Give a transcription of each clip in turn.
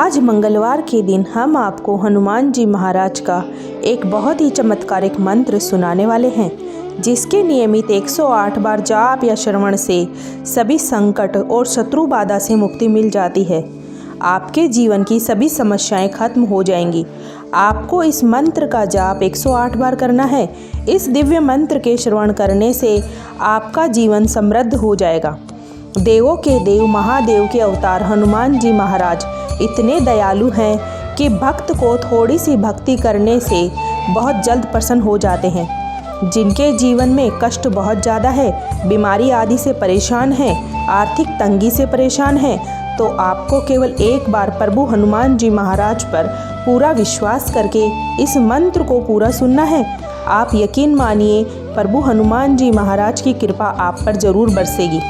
आज मंगलवार के दिन हम आपको हनुमान जी महाराज का एक बहुत ही चमत्कारिक मंत्र सुनाने वाले हैं, जिसके नियमित 108 बार जाप या श्रवण से सभी संकट और शत्रु बाधा से मुक्ति मिल जाती है। आपके जीवन की सभी समस्याएं खत्म हो जाएंगी। आपको इस मंत्र का जाप 108 बार करना है। इस दिव्य मंत्र के श्रवण करने से आपका जीवन समृद्ध हो जाएगा। देवों के देव महादेव के अवतार हनुमान जी महाराज इतने दयालु हैं कि भक्त को थोड़ी सी भक्ति करने से बहुत जल्द प्रसन्न हो जाते हैं। जिनके जीवन में कष्ट बहुत ज़्यादा है, बीमारी आदि से परेशान हैं, आर्थिक तंगी से परेशान हैं, तो आपको केवल एक बार प्रभु हनुमान जी महाराज पर पूरा विश्वास करके इस मंत्र को पूरा सुनना है। आप यकीन मानिए, प्रभु हनुमान जी महाराज की कृपा आप पर जरूर बरसेगी।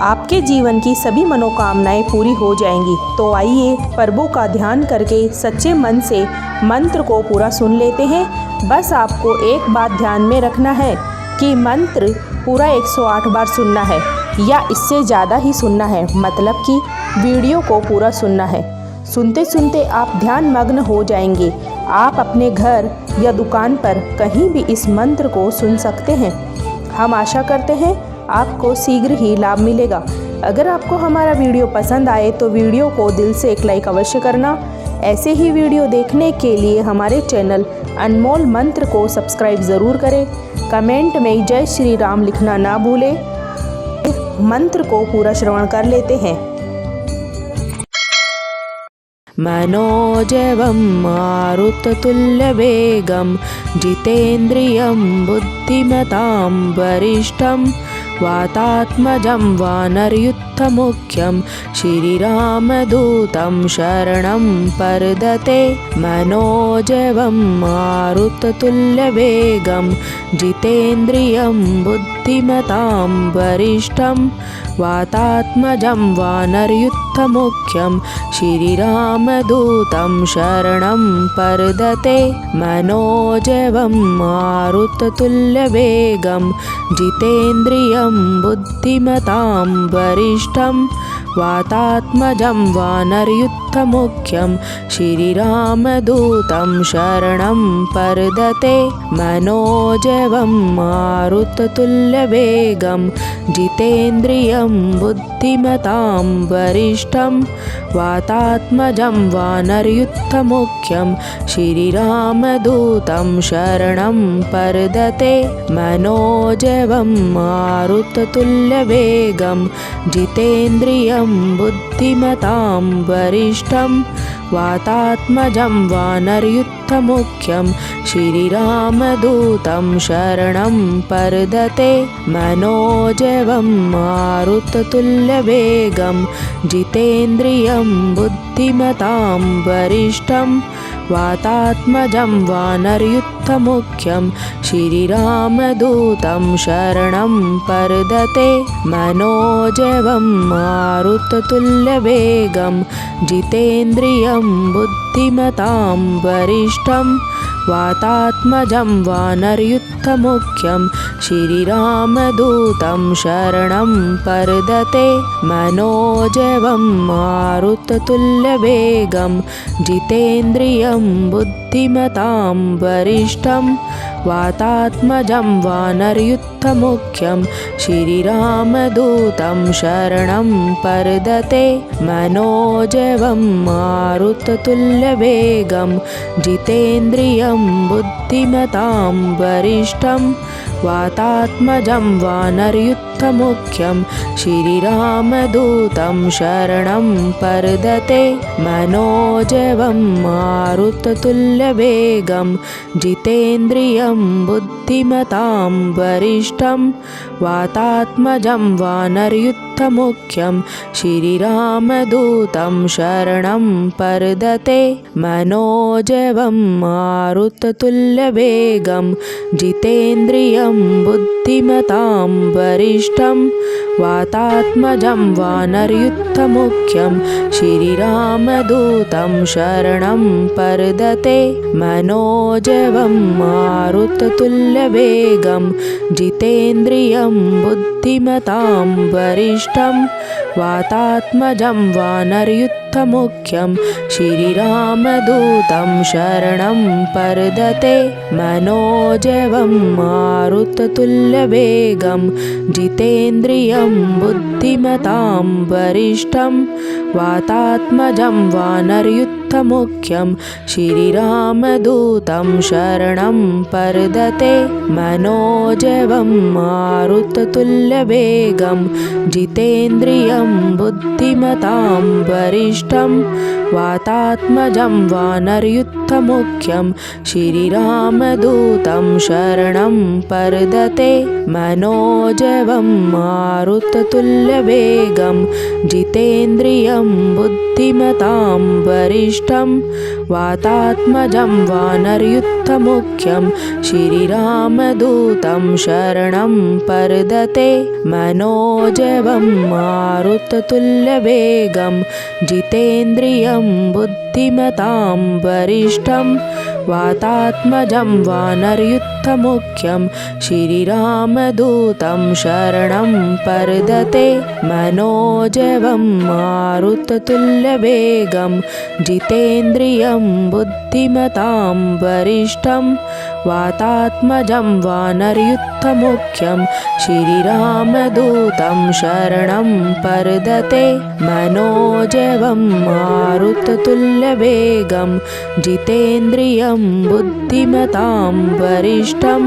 आपके जीवन की सभी मनोकामनाएं पूरी हो जाएंगी। तो आइए प्रभु का ध्यान करके सच्चे मन से मंत्र को पूरा सुन लेते हैं। बस आपको एक बात ध्यान में रखना है कि मंत्र पूरा 108 बार सुनना है या इससे ज़्यादा ही सुनना है, मतलब कि वीडियो को पूरा सुनना है। सुनते सुनते आप ध्यान मग्न हो जाएंगे। आप अपने घर या दुकान पर कहीं भी इस मंत्र को सुन सकते हैं। हम आशा करते हैं आपको शीघ्र ही लाभ मिलेगा। अगर आपको हमारा वीडियो पसंद आए तो वीडियो को दिल से एक लाइक अवश्य करना। ऐसे ही वीडियो देखने के लिए हमारे चैनल अनमोल मंत्र को सब्सक्राइब ज़रूर करें। कमेंट में जय श्री राम लिखना ना भूलें। मंत्र को पूरा श्रवण कर लेते हैं। मनोजवं मारुततुल्यवेगं जितेन्द्रियं बुद्धिमतां वरिष्ठं वातात्मजं वानरयुद्धमुख्यं श्रीरामदूतं शरणं प्रपद्ये। मनोजवं मारुततुल्यवेगं जितेन्द्रियं बुद्धिमतां वरिष्ठं वातात्मजं वानरयुद्धमुख्यं श्रीरामदूतं शरणं प्रपद्ये। मनोजवं मारुततुल्यवेगं जितेन्द्रियं बुद्धिमतां वरिष्ठं वातात्मजं वानरयुद्धमुख्यं श्रीरामदूतं शरणं प्रपद्ये। मनोजवं मारुततुल्यवेगं जितेन्द्रियं बुद्धिमतां वरिष्ठं वातात्मजं वानरयुद्धमुख्यं श्रीरामदूतं शरणं प्रपद्ये। मनोजवं मारुततुल्यवेगं जितेन्द्रियं बुद्धिमतां वरिष्ठं वातात्मजं वानरयुद्धमुख्यं श्रीरामदूतं शरणं प्रपद्ये। मनोजवं मारुततुल्यवेगं जितेन्द्रियं बुद्धिमतां वरिष्ठं वातात्मजं वानरयुद्धमुख्यं श्रीरामदूतं शरणं प्रपद्ये। मनोजवं मारुततुल्यवेगं जितेन्द्रियं बुद्धिमतां वरिष्ठं वातात्मजं वानरयुद्धमुख्यं श्रीरामदूतं शरणं प्रपद्ये। मनोजवं मारुततुल्यवेगं जितेन्द्रियं बुद्धिमतां वरिष्ठं वातात्मजं वानरयुद्धमुख्यं श्रीरामदूतं शरणं प्रपद्ये। मनोजवं मारुततुल्यवेगं जितेन्द्रियं बुद्धिमतां वरिष्ठं वातात्मजं वानरयुद्धमुख्यं श्रीरामदूतं शरणं प्रपद्ये। मनोजवं मारुततुल्यवेगं जितेन्द्रियं बुद्धिमतां वरिष्ठं वातात्मजं वानरयुद्धमुख्यं श्रीरामदूतं शरणं प्रपद्ये। मनोजवं मारुततुल्यवेगं जितेन्द्रियं बुद्धिमतां वरिष्ठं वातात्मजं वानरयुद्धमुख्यं श्रीरामदूतं शरणं प्रपद्ये। मनोजवं मारुततुल्यवेगं जितेन्द्रियं बुद्धिमतां वरिष्ठं वरिष्ठं वातात्मजं वानरयुद्धमुख्यं श्रीरामदूतं शरणं प्रपद्ये मनोजवं मारुततुल्यवेगं जितेन्द्रियं बुद्धिमतां वरिष्ठं वातात्मजं वानरयुद्धमुख्यं श्रीरामदूतं शरणं प्रपद्ये मनोजवं मारुततुल्यवेगं जितेन्द्रियं बुद्धिमतां वरिष्ठं वातात्मजं वानरयुद्धमुख्यं श्रीरामदूतं शरणं प्रपद्ये मनोजवं मारुततुल्यवेगं जितेन्द्रियं बुद्धिमतां वरिष्ठं वातात्मजं वानरयुद्धमुख्यं श्रीरामदूतं शरणं प्रपद्ये मनोजवं मारुततुल्यवेगं जितेन्द्रियं बुद्धिमतां वरिष्ठं वातात्मजं वानरयुद्धमुख्यं श्रीरामदूतं शरणं प्रपद्ये मनोजवं मारुततुल्यवेगं जितेन्द्रियं बुद्धिमतां वरिष्ठं वातात्मजं वानरयुद्धमुख्यं श्रीरामदूतं शरणं प्रपद्ये मनोजवं मारुततुल्यवेगं जितेन्द्रियं बुद्धिमतां वरिष्ठं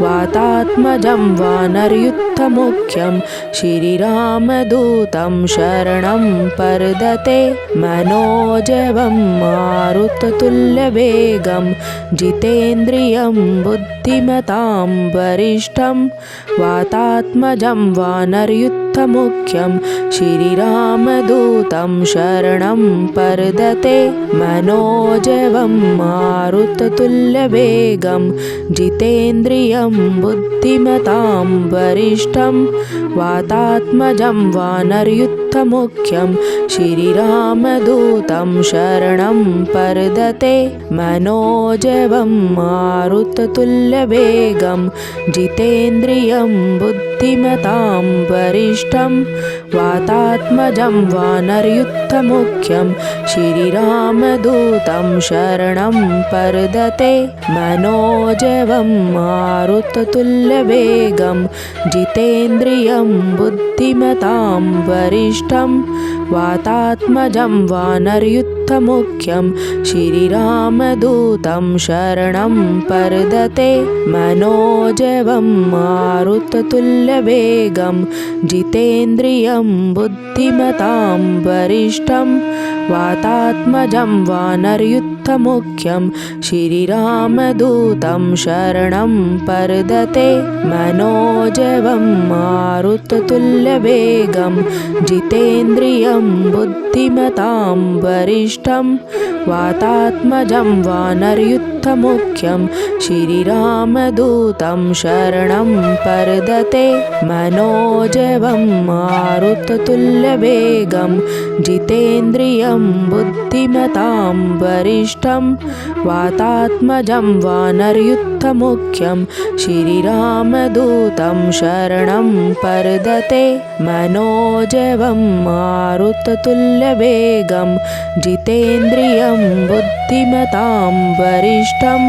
वातात्मजं वानरयुद्धमुख्यं श्रीरामदूतं शरणं प्रपद्ये मनोजवं मारुततुल्यवेगं जितेन्द्रियं बुद्धिमतां वरिष्ठं वातात्मजं वानरयुद्धमुख्यं श्रीरामदूतं शरणं प्रपद्ये मनोजवं मारुततुल्यवेगं जितेन्द्रियं बुद्धिमतां वरिष्ठं वातात्मजं वानरयुद्धमुख्यं श्रीरामदूतं शरणं प्रपद्ये मनोजवं मारुततुल्यवेगं जितेन्द्रियं बुद्धिमतां वरिष्ठं वातात्मजं वानरयुद्धमुख्यं श्रीरामदूतं शरणं प्रपद्ये मनोजवं मारुततुल्यवेगं जितेन्द्रियं बुद्धिमतां वरिष्ठं वातात्मजं वानरयुद्धमुख्यं श्रीरामदूतं शरणं प्रपद्ये मनोजवं मारुततुल्यवेगं जितेन्द्रियं बुद्धिमतां वरिष्ठं वातात्मजं वानरयुद्धमुख्यं श्रीरामदूतं शरणं प्रपद्ये मनोजवं मारुततुल्यवेगं जितेन्द्रियं बुद्धिमतां वरिष्ठं वातात्मजं वानरयुद्धमुख्यं श्रीरामदूतं शरणं प्रपद्ये मनोजवं मारुततुल्यवेगं जितेन्द्रियं बुद्धिमतां वरिष्ठं वातात्मजं वानरयुद्धमुख्यं श्रीरामदूतं शरणं प्रपद्ये मनोजवं मारुततुल्यवेगं जितेन्द्रियं बुद्धिमतां वरिष्ठं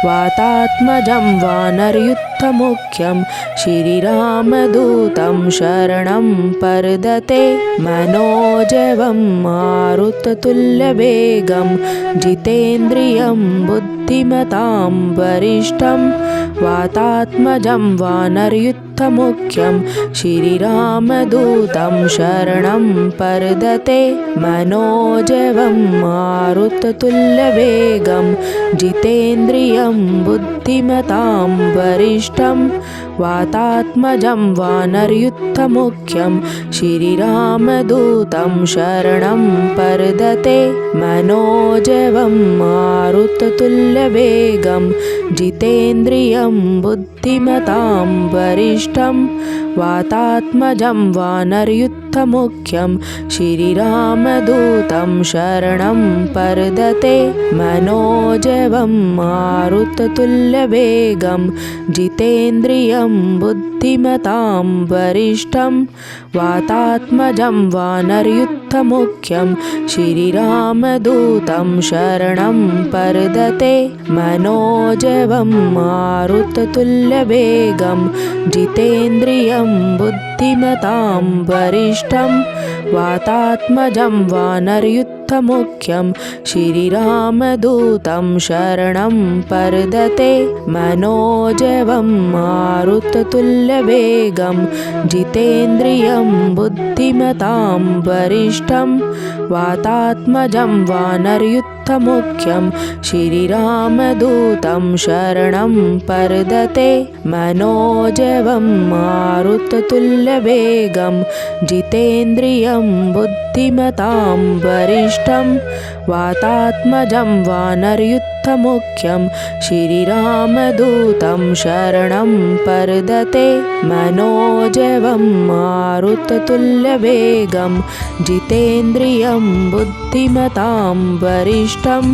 वातात्मजं वानरयुद्धमुख्यं श्रीरामदूतं शरणं प्रपद्ये मनोजवं मारुततुल्यवेगं जितेन्द्रियं बुद्धिमतां वरिष्ठं वातात्मजं वानरयुद्धमुख्यं श्रीरामदूतं शरणं प्रपद्ये मनोजवं मारुततुल्यवेगं जितेन्द्रियं बुद्धिमतां वरिष्ठं वातात्मजं वानरयुद्धमुख्यं श्रीरामदूतं शरणं प्रपद्ये मनोजवं मारुततुल्यवेगं जितेन्द्रियं बुद्धिमतां वरिष्ठं वातात्मजं वानरयुद्धमुख्यं श्रीरामदूतं शरणं प्रपद्ये मनोजवं मारुततुल्यवेगं जितेन्द्रियं बुद्धिमतां वरिष्ठं वातात्मजं वानरयूथमुख्यं श्रीरामदूतं शरणं प्रपद्ये मनोजवं मारुततुल्यवेगं जितेन्द्रियं बुद्धिमतां वरिष्ठं वातात्मजं वानरयूथमुख्यं श्रीरामदूतं शरणं प्रपद्ये मनोजवं मारुततुल्यवेगं जितेन्द्रियं बुद्धिमतां वरिष्ठं वातात्मजं वानरयूथमुख्यं श्रीरामदूतं शरणं प्रपद्ये मनोजवं मारुततुल्यवेगं जितेन्द्रियं बुद्धिमतां वरिष्ठं वातात्मजं वानरयूथमुख्यं श्रीरामदूतं शरणं प्रपद्ये मनोजवं मारुततुल्यवेगं जितेन्द्रियं बुद्धिमतां वरिष्ठं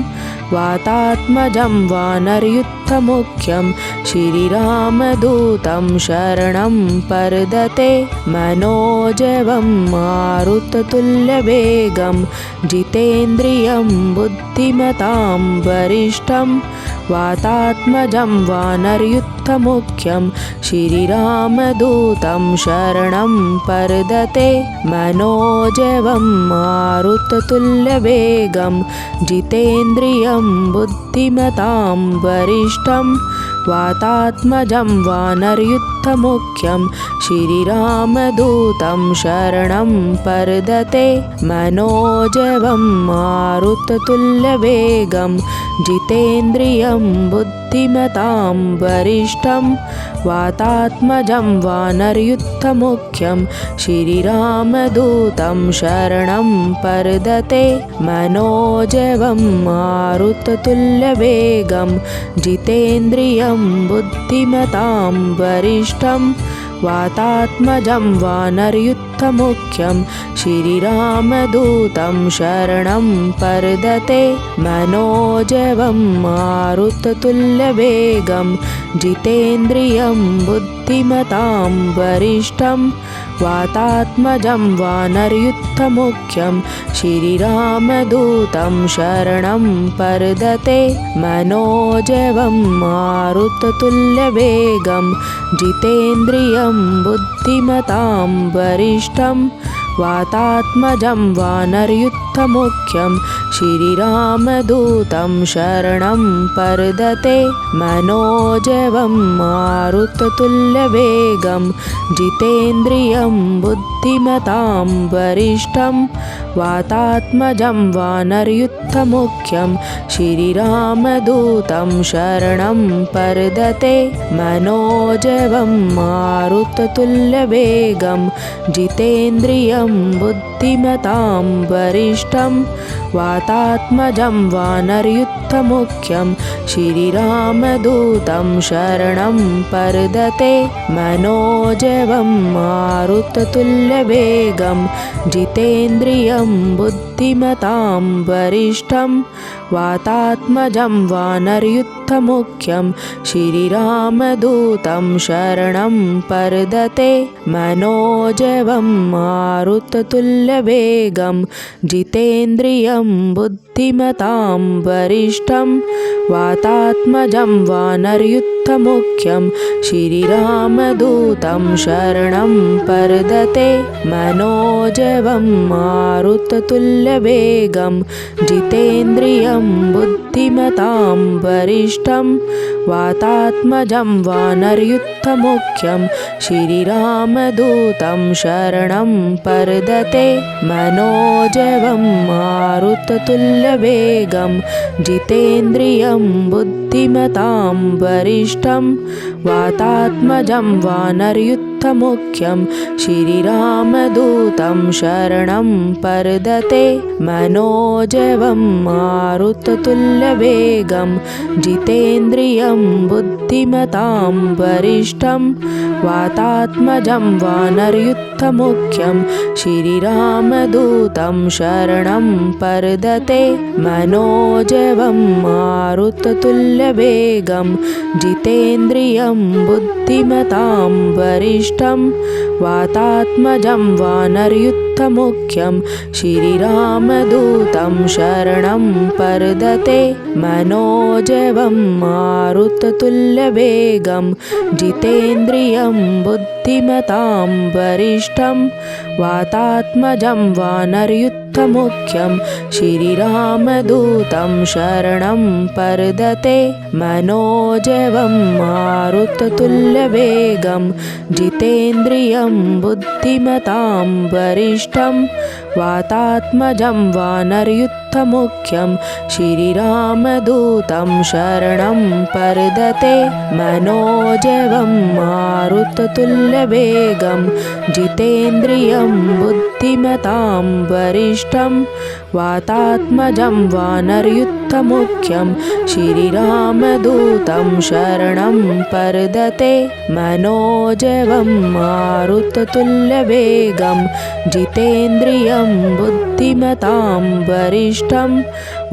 वातात्मजं वानरयूथमुख्यं श्रीरामदूतं शरणं प्रपद्ये मनोजवं मारुततुल्यवेगं जितेन्द्रियं बुद्धिमतां वरिष्ठं वातात्मजं वानरयूथमुख्यं श्रीरामदूतं शरणं प्रपद्ये मनोजवं मारुततुल्यवेगं जितेन्द्रियं बुद्धिमतां वरिष्ठं वातात्मजं वानरयूथमुख्यं श्रीरामदूतं शरणं प्रपद्ये मनोजवं मारुततुल्यवेगं जितेन्द्रियं बुद्धिमतां वरिष्ठं वातात्मजं वानरयूथमुख्यं श्रीरामदूतं शरणं प्रपद्ये मनोजवं मारुततुल्यवेगं जितेन्द्रियं बुद्धिमतां वरिष्ठं वातात्मजं वानरयूथमुख्यं श्रीरामदूतं शरणं प्रपद्ये मनोजवं मारुततुल्यवेगं जितेन्द्रियं बुद्धिमतां वरिष्ठं वातात्मजं वानरयूथमुख्यं श्रीरामदूतं शरणं प्रपद्ये मनोजवं मारुततुल्यवेगं जितेन्द्रियं बुद्धिमतां वरिष्ठं वातात्मजं वानरयूथमुख्यं श्रीरामदूतं शरणं प्रपद्ये मनोजवं मारुततुल्यवेगं जितेन्द्रियं बुद्धिमतां वरिष्ठं वातात्मजं वानरयूथमुख्यं श्रीरामदूतं शरणं प्रपद्ये मनोजवं मारुततुल्यवेगं जितेन्द्रियं बुद्धिमतां वरिष्ठं वातात्मजं वानरयूथमुख्यं श्रीरामदूतं शरणं प्रपद्ये मनोजवं मारुततुल्यवेगं जितेन्द्रियं बुद्धिमतां वरिष्ठं वातात्मजं वानरयूथमुख्यं श्रीरामदूतं शरणं प्रपद्ये मनोजवं मारुततुल्यवेगं जितेन्द्रियं बुद्धिमतां वरिष्ठं वातात्मजं वानरयूथमुख्यं श्रीरामदूतं शरणं प्रपद्ये मनोजवं मारुततुल्यवेगं जितेन्द्रियं बुद्धिमतां वरिष्ठं वातात्मजं वानरयूथमुख्यं श्रीरामदूतं शरणं प्रपद्ये मनोजवं मारुततुल्यवेगं जितेन्द्रियं बुद्धिमतां वरिष्ठं वातात्मजं वानरयूथमुख्यं श्रीरामदूतं शरणं प्रपद्ये मनोजवं मारुततुल्यवेगं जितेन्द्रियं बुद्धिमतां वरिष्ठं वातात्मजं वानरयूथमुख्यं श्रीरामदूतं शरणं प्रपद्ये मनोजवं मारुततुल्यवेगं जितेन्द्रियं बुद्धिमतां वरिष्ठं वरिष्ठं वातात्मजं वानरयुद्धमुख्यं श्रीरामदूतं शरणं प्रदते मनोजवं मारुततुल्यवेगं जितेन्द्रियं बुद्धिमतां वरिष्ठं वातात्मजं वानरयुद्धमुख्यं श्रीरामदूतं शरणं प्रदते मनोजवं मारुततुल्यवेगं जितेन्द्रियं बुद्धिमतां वरिष्ठं वातात्मजं वानरयुद्धमुख्यं श्रीरामदूतं शरणं प्रदते मनोजवं मारुततुल्यवेगं जितेन्द्रियं बुद्धिमतां वरिष्ठं वातात्मजं वानरयुद्धमुख्यं श्रीरामदूतं शरणं प्रदते मनोजवं मारुततुल्यवेगं जितेन्द्रियं बुद्धिमतां वरिष्ठं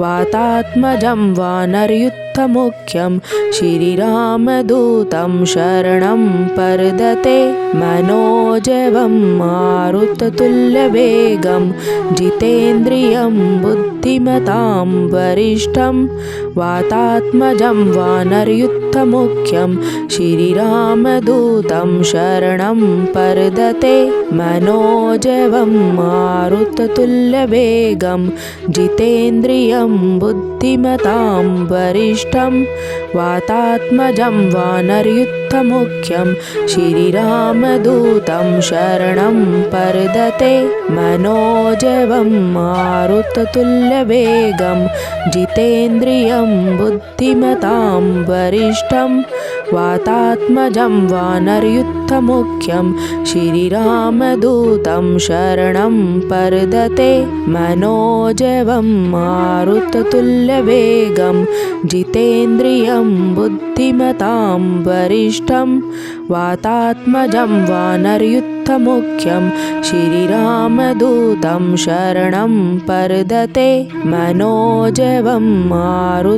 वातात्मजं वानरयुद्धमुख्यं श्रीरामदूतं शरणं प्रदते मनोजवं मारुततुल्यवेगं जितेन्द्रियं बुद्धिमतां वरिष्ठं वातात्मजं वानरयुद्धमुख्यं श्रीरामदूतं शरणं प्रदते मनोजवं मारुततुल्यवेगं जितेन्द्रियं बुद्धिमतां वरिष्ठं वातात्मजं वानरयुद्धमुख्यं श्रीरामदूतं शरणं प्रदते मनोजवं मारुततुल्यवेगं जितेन्द्रियं बुद्धिमतां वरिष्ठं वातात्मजं वानरयुद्धमुख्यं श्रीरामदूतं शरणं प्रदते मनोजवं मारुततुल्यवेगं जितेन्द्रियं बुद्धिमतां वरिष्ठं वातात्मजं वानरयुद्धमुख्यं श्रीरामदूतं शरणं प्रदते मनोजवं मारुततुल्यवेगं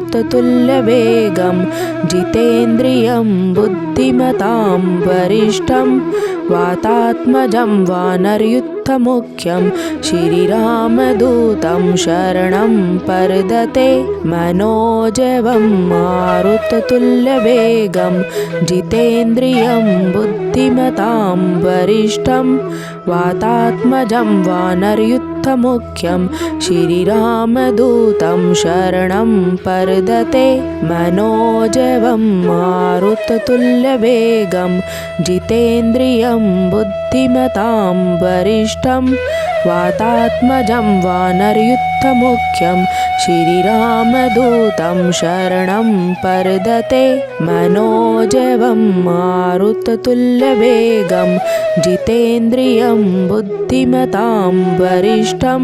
जितेन्द्रियं बुद्धिमतां वरिष्ठं वातात्मजं वानरयुद्धमुख्यं श्रीरामदूतं शरणं प्रदते मनोजवं मारुततुल्यवेगं जितेन्द्रियं बुद्धिमतां वरिष्ठं वातात्मजं वानरयुद्धमुख्यं श्रीरामदूतं शरणं प्रदते मनोजवं मारुततुल्यवेगं जितेन्द्रियं बुद्धिमतां वरिष्ठं वातात्मजं वानरयुद्धमुख्यं श्रीरामदूतं शरणं प्रदते मनोजवं मारुततुल्यवेगं जितेन्द्रियं बुद्धिमतां वरिष्ठं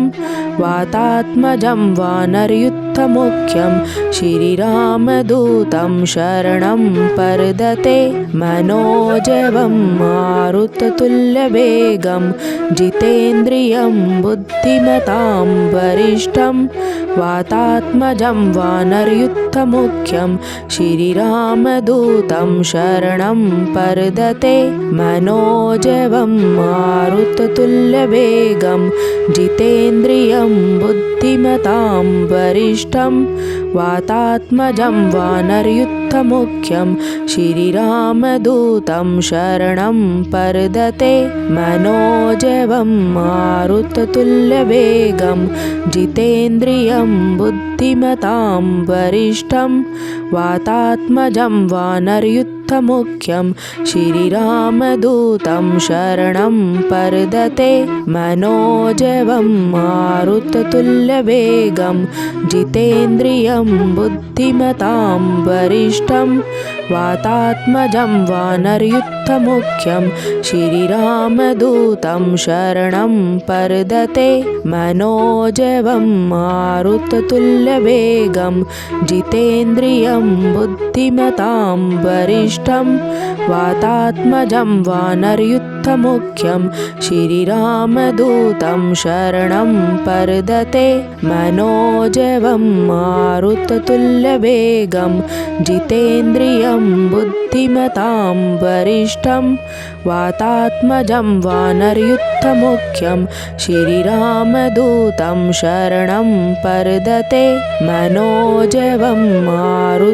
वातात्मजं वानरयुद्धमुख्यं श्रीरामदूतं शरणं प्रदते मनोजवं मारुततुल्यवेगं जितेन्द्रियं बुद्धिमतां वरिष्ठं वातात्मजं वानरयुद्धमुख्यं श्रीरामदूतं शरणं प्रदते मनोजवं मारुततुल्यवेगं जितेन्द्रियं बुद्धिमतां वरिष्ठं वातात्मजं वानरयुद्धमुख्यं श्रीरामदूतं शरणं प्रदते मनोजवं मारुततुल्यवेगं जितेन्द्रियं बुद्धिमतां वरिष्ठं वातात्मजं वानरयुद्धमुख्यं श्रीरामदूतं शरणं प्रदते मनोजवं मारुततुल्यवेगं जितेन्द्रियं बुद्धिमतां वरिष्ठं वातात्मजं वानरयुद्धमुख्यं श्रीरामदूतं शरणं प्रदते मनोजवं मारुततुल्यवेगं जितेन्द्रियं बुद्धिमतां वरिष्ठं वातात्मजं वानरयुद्धमुख्यं मनोजवममारुततुल्यवेगं श्रीरामदूतं शरणं प्रपद्ये मनोजवं मारुततुल्यवेगं जितेन्द्रियं बुद्धिमतां वरिष्ठं वातात्मजं वानरयूथमुख्यं श्रीरामदूतं शरणं प्रपद्ये मनोजवं मारुततुल्यवेगं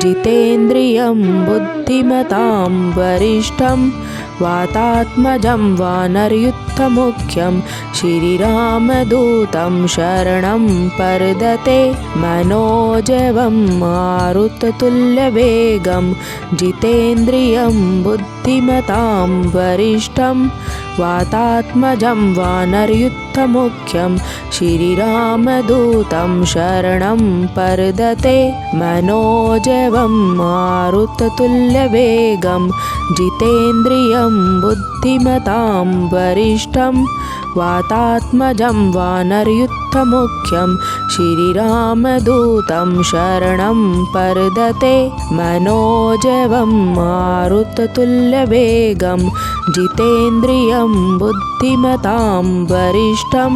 जितेन्द्रियं बुद्धिमतां वरिष्ठं वातात्मजं वानरयूथमुख्यं श्रीरामदूतं शरणं प्रपद्ये मनोजवं मारुततुल्यवेगं जितेन्द्रियं बुद्धिमतां वरिष्ठं वातात्मजं वानरयूथमुख्यं श्रीरामदूतं शरणं प्रपद्ये मनोजवं मारुततुल्यवेगं जितेन्द्रियं बुद्धिमतां वरिष्ठं वातात्मजं वानरयूथमुख्यं श्रीरामदूतं शरणं प्रपद्ये मनोजवं मारुततुल्यवेगं जितेन्द्रियं बुद्धिमतां वरिष्ठं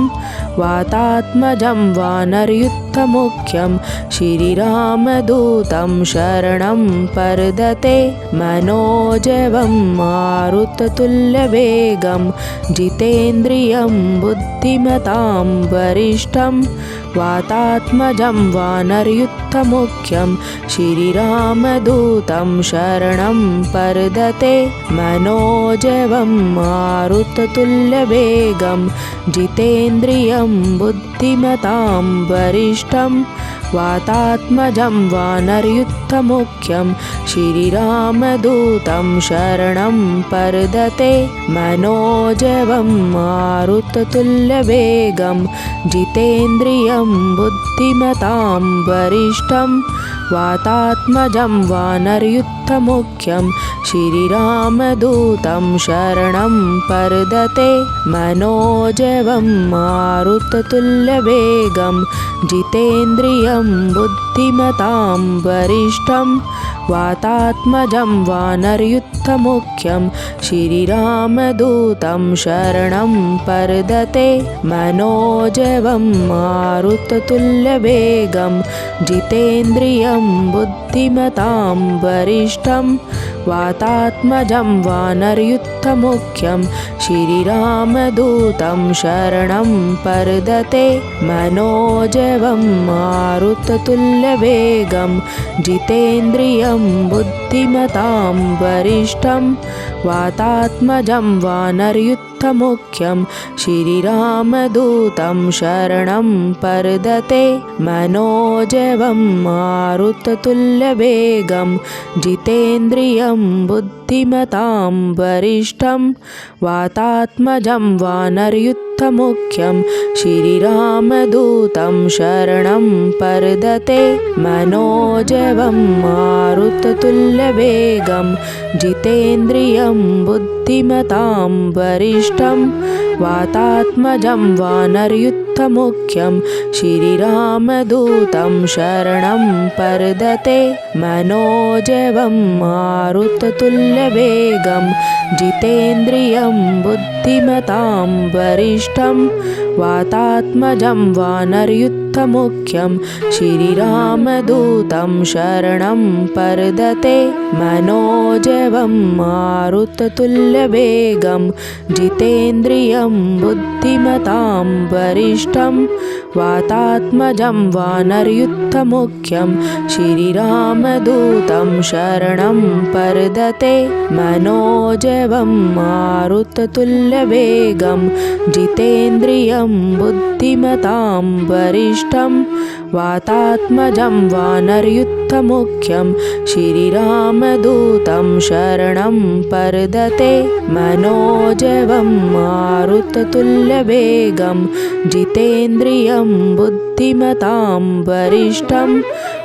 वातात्मजं वानरयूथमुख्यं श्रीरामदूतं शरणं प्रपद्ये मनोजवं मारुततुल्यवेगं जितेन्द्रियं बुद्धिमतां वरिष्ठं वातात्मजं वानरयूथमुख्यं श्रीरामदूतं शरणं प्रपद्ये मनोजवं मारुततुल्यवेगं जितेन्द्रियं बुद्धिमतां वरिष्ठं वातात्मजं वानरयूथमुख्यं श्रीरामदूतं शरणं प्रपद्ये मनोजवं मारुततुल्यवेगं जितेन्द्रियं बुद्धिमतां वरिष्ठं वातात्मजं वानरयूथमुख्यं श्रीरामदूतं शरणं प्रपद्ये मनोजवं मारुततुल्यवेगं जितेन्द्रियं बुद्धिमतां वरिष्ठं वातात्मजं वानरयूथमुख्यं श्रीरामदूतं शरणं प्रपद्ये मनोजवं मारुततुल्यवेगं जितेन्द्रियं बुद्धिमतां वरिष्ठं वातात्मजं वानरयूथमुख्यं श्रीरामदूतं शरणं प्रपद्ये मनोजवं मारुततुल्यवेगं जितेन्द्रियं बुद्धिमतां वरिष्ठं वातात्मजं वानरयूथमुख्यं श्रीरामदूतं शरणं प्रपद्ये मनोजवं मारुततुल्यवेगं जितेन्द्रियं बुद्धिमतां वरिष्ठं वातात्मजं वानरयूथमुख्यं श्रीरामदूतं शरणं प्रपद्ये मनोजवं मारुततुल्यवेगं जितेन्द्रियं बुद्धिमतां वरिष्ठं वातात्मजं वानरयूथमुख्यं श्रीरामदूतं शरणं प्रपद्ये मनोजवं मारुततुल्यवेगं जितेन्द्रियं बुद्धिमतां वरिष्ठं वातात्मजं वानरयूथमुख्यं श्रीरामदूतं शरणं प्रपद्ये मनोजवं मारुततुल्यवेगं जितेन्द्रियं बुद्धिमतां वरिष्ठं वातात्मजं वानरयूथमुख्यं श्रीरामदूतं शरणं प्रपद्ये मनोजवं मारुततुल्यवेगं जितेन्द्रियं बुद्धिमतां वरिष्ठं वातात्मजं वानरयूथमुख्यं श्रीरामदूतं शरणं प्रपद्ये मनोजवं मारुततुल्यवेगं जितेन्द्रियं बुद्धिमतां वरिष्ठं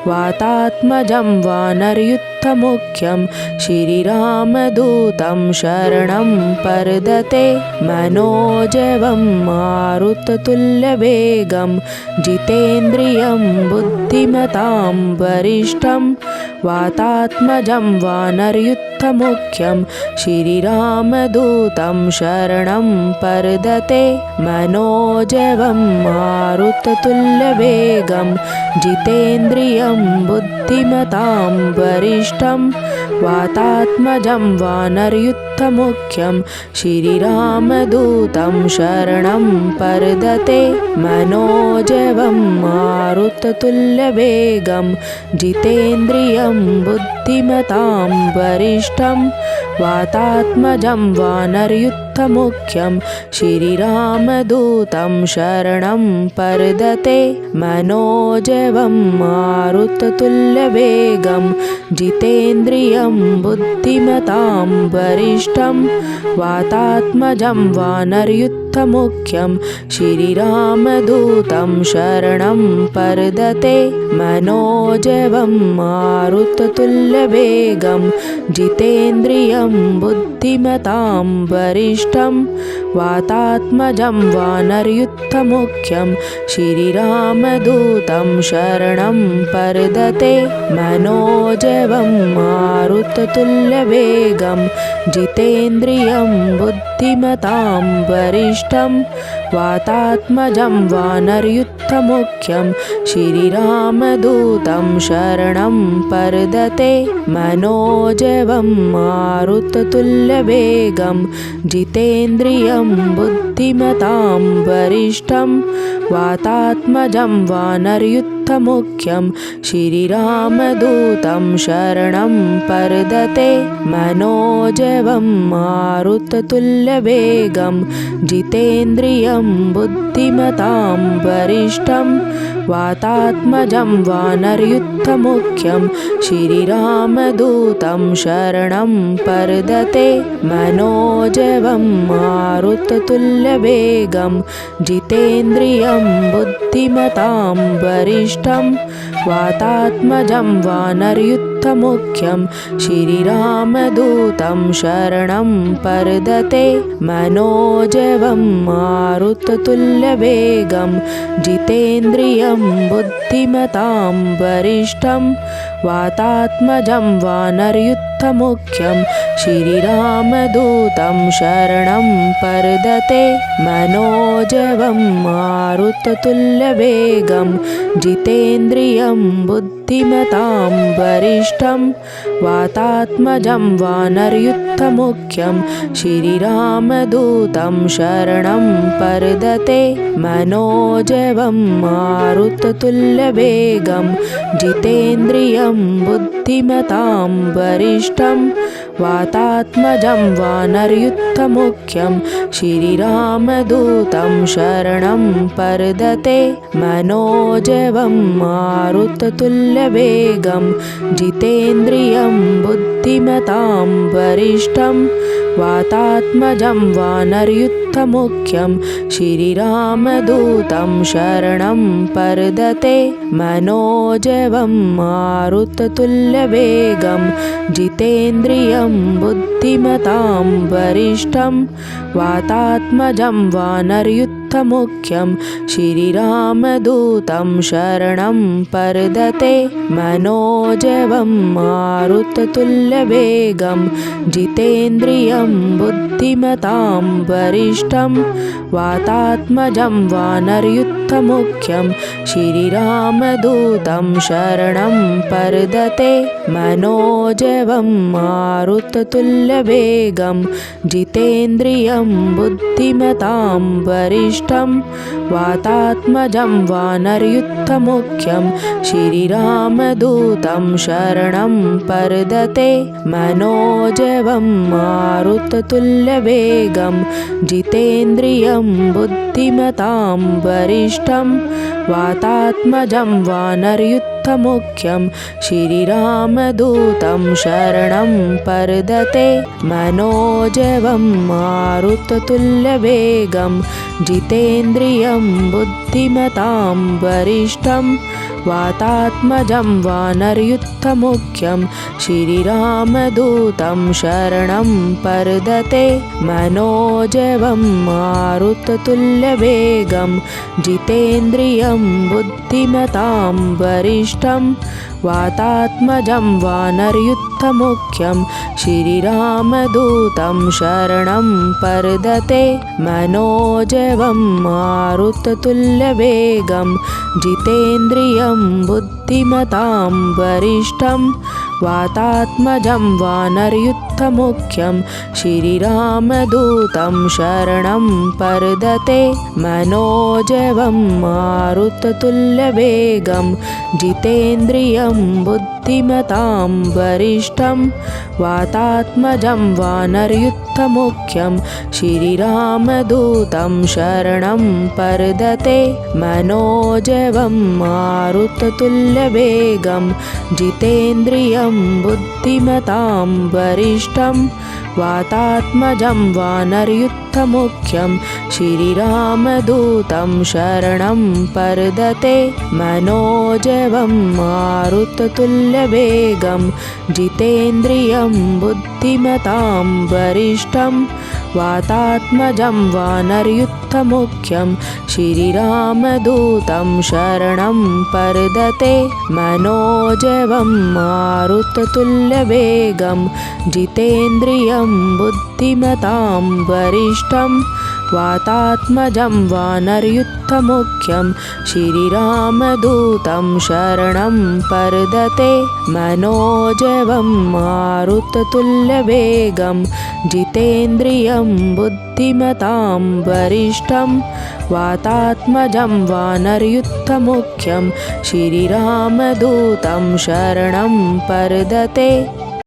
वातात्मजं वानरयूथमुख्यं श्रीरामदूतं शरणं प्रपद्ये मनोजवं मारुततुल्यवेगं जितेन्द्रियं बुद्धिमतां वरिष्ठं वातात्मजं वानरयुद्धमुख्यं श्रीरामदूतं शरणं प्रदते मनोजवं मारुततुल्यवेगं जितेन्द्रियं बुद्धिमतां वरिष्ठं वातात्मजं वानरयुद्धमुख्यं श्रीरामदूतं शरणं प्रदते मनोजवं मारुततुल्यवेगं जितेन्द्रियं बुद्धिमतां वरिष्ठं वातात्मजं वानरयुद्धमुख्यं श्रीरामदूतं शरणं प्रदते मनोजवं मारुततुल्यवेगं जितेन्द्रियं बुद्धिमतां वरिष्ठं वातात्मजं वानरयुद्धमुख्यं श्रीरामदूतं शरणं प्रदते मनोजवं मारुततुल्यवेगं जितेन्द्रियं बुद्धिमतां वरिष्ठं वातात्मजं वानरयुद्धमुख्यं श्रीरामदूतं शरणं प्रदते मनोजवं मारुततुल्यवेगं जितेन्द्रियं बुद्धिमतां वरिष्ठं वातात्मजं वानरयुद्धमुख्यं श्रीरामदूतं शरणं प्रदते मनोजवं मारुततुल्यवेगं जितेन्द्रियं बुद्धिमतां वरिष्ठं वातात्मजं वानरयुद्धमुख्यं श्रीरामदूतं शरणं प्रदते मनोजवं मारुततुल्यवेगं जितेन्द्रियं बुद्धिमतां वरिष्ठं वातात्मजं वानरयुद्धमुख्यं श्रीरामदूतं शरणं प्रदते मनोजवं मारुततुल्यवेगं जितेन्द्रियं बुद्धिमतां वरिष्ठं वातात्मजं वानरयुद्धमुख्यं श्रीरामदूतं शरणं प्रदते मनोजवं मारुततुल्यवेगं जितेन्द्रियं बुद्धिमतां वरिष्ठं वातात्मजं वानरयुद्धमुख्यं श्रीरामदूतं शरणं प्रदते मनोजवं मारुततुल्यवेगं जितेन्द्रियं बुद्धिमतां वरिष्ठं वातात्मजं वानरयुद्धमुख्यं श्रीरामदूतं शरणं प्रदते मनोजवं मारुततुल्यवेगं जितेन्द्रियं बुद्धिमतां वरिष्ठं वातात्मजं वानरयुद्धमुख्यं श्रीरामदूतं शरणं प्रदते मनोजवं मारुततुल्यवेगं जितेन्द्रियं बुद्धिमतां वरिष्ठं वातात्मजं वानरयुद्धमुख्यं श्रीरामदूतं शरणं प्रदते मनोजवं मारुततुल्यवेगं जितेन्द्रियं बुद्धिमतां वरिष्ठं वातात्मजं वानरयुद्धमुख्यं श्रीरामदूतं शरणं प्रदते मनोजवं मारुततुल्यवेगं जितेन्द्रियं बुद्धिमतां वरिष्ठं वातात्मजं वानरयुद्धमुख्यं श्रीरामदूतं शरणं प्रदते मनोजवं मारुततुल्यवेगं जितेन्द्रियं बुद्धिमतां वरिष्ठं वातात्मजं वानरयुद्धमुख्यं श्रीरामदूतं शरणं प्रदते मनोजवं मारुततुल्यवेगं जितेन्द्रियं बुद्धिमतां वरिष्ठं वातात्मजं वानरयुद्धमुख्यं श्रीरामदूतं शरणं प्रदते मनोजवं मारुततुल्यवेगं जितेन्द्रियं बुद्धिमतां वरिष्ठं वातात्मजं वानरयुद्धमुख्यं श्रीरामदूतं शरणं प्रदते मनोजवं मारुततुल्यवेगं जितेन्द्रियं बुद्धिमतां वरिष्ठं वरिष्ठं वातात्मजं वानरयुद्धमुख्यं श्रीरामदूतं शरणं प्रदते मनोजवं मारुततुल्यवेगं जितेन्द्रियं बुद्धिमतां वरिष्ठं वातात्मजं वानरयुद्धमुख्यं श्रीरामदूतं शरणं प्रदते मनोजवं मारुततुल्यवेगं जितेन्द्रियं बुद्धिमतां वरिष्ठं वातात्मजं वानरयुद्धमुख्यं श्रीरामदूतं शरणं प्रदते मनोजवं मारुततुल्यवेगं जितेन्द्रियं बुद्धिमतां वरिष्ठं वातात्मजं वानरयुद्धमुख्यं श्रीरामदूतं शरणं प्रदते मनोजवं मारुततुल्यवेगं जितेन्द्रियं बुद्धिमतां वरिष्ठं वातात्मजं वानरयुद्धमुख्यं श्रीरामदूतं शरणं प्रदते मनोजवं मारुततुल्यवेगं जितेन्द्रियं बुद्धिमतां वरिष्ठं वातात्मजं वानरयुद्धमुख्यं श्रीरामदूतं शरणं प्रदते मनोजवं मारुततुल्यवेगं जितेन्द्रियं बुद्धिमतां वरिष्ठं वातात्मजं वानरयुद्धमुख्यं श्रीरामदूतं शरणं प्रदते